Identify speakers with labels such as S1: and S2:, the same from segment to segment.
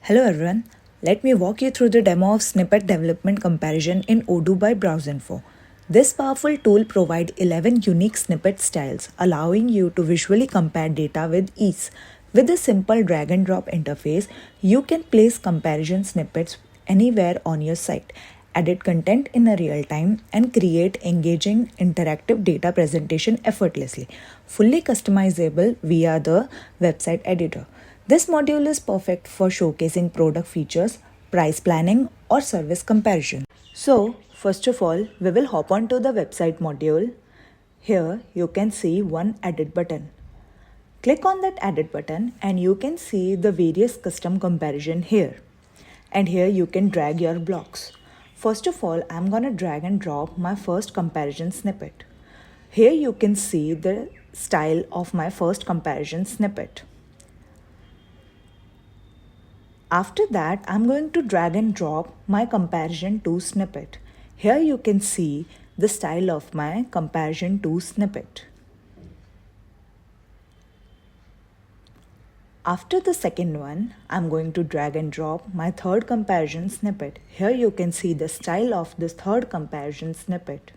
S1: Hello everyone, let me walk you through the demo of snippet development comparison in Odoo by BrowseInfo. This powerful tool provides 11 unique snippet styles, allowing you to visually compare data with ease. With a simple drag and drop interface, you can place comparison snippets anywhere on your site, edit content in a real time, and create engaging interactive data presentation effortlessly, fully customizable via the website editor. This module is perfect for showcasing product features, price planning, or service comparison. So, first of all, we will hop on to the website module. Here, you can see one edit button. Click on that edit button and you can see the various custom comparison here. And here you can drag your blocks. First of all, I'm gonna drag and drop my first comparison snippet. Here you can see the style of my first comparison snippet. After that, I'm going to drag and drop my comparison to snippet. Here you can see the style of my comparison to snippet. After the second one, I'm going to drag and drop my third comparison snippet. Here you can see the style of this third comparison snippet.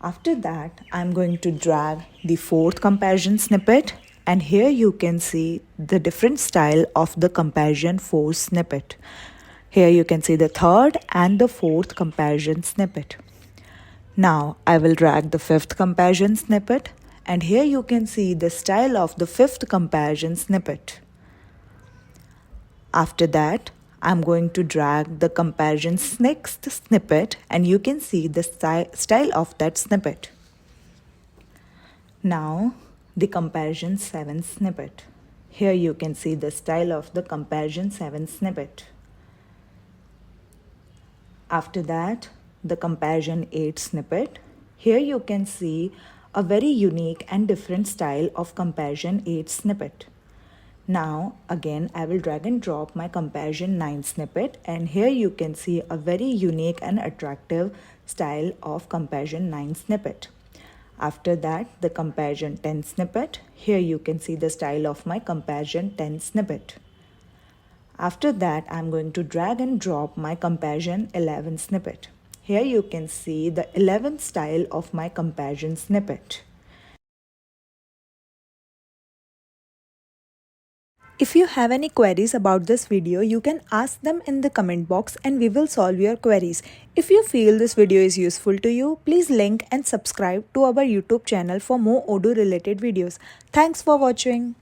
S1: After that, I'm going to drag the fourth comparison snippet. And here you can see the different style of the comparison 4 snippet. Here you can see the third and the fourth comparison snippet. Now I will drag the fifth comparison snippet, and here you can see the style of the fifth comparison snippet. After that, I'm going to drag the comparison next snippet, and you can see the style of that snippet. Now the comparison 7 snippet. Here you can see the style of the comparison 7 snippet. After that, the comparison 8 snippet. Here you can see a very unique and different style of comparison 8 snippet. Now again I will drag and drop my comparison 9 snippet, and here you can see a very unique and attractive style of comparison 9 snippet. After that, the comparison 10 snippet. Here you can see the style of my comparison 10 snippet. After that, I'm going to drag and drop my comparison 11 snippet. Here you can see the 11th style of my comparison snippet. If you have any queries about this video, you can ask them in the comment box and we will solve your queries. If you feel this video is useful to you, please like and subscribe to our YouTube channel for more Odoo related videos. Thanks for watching.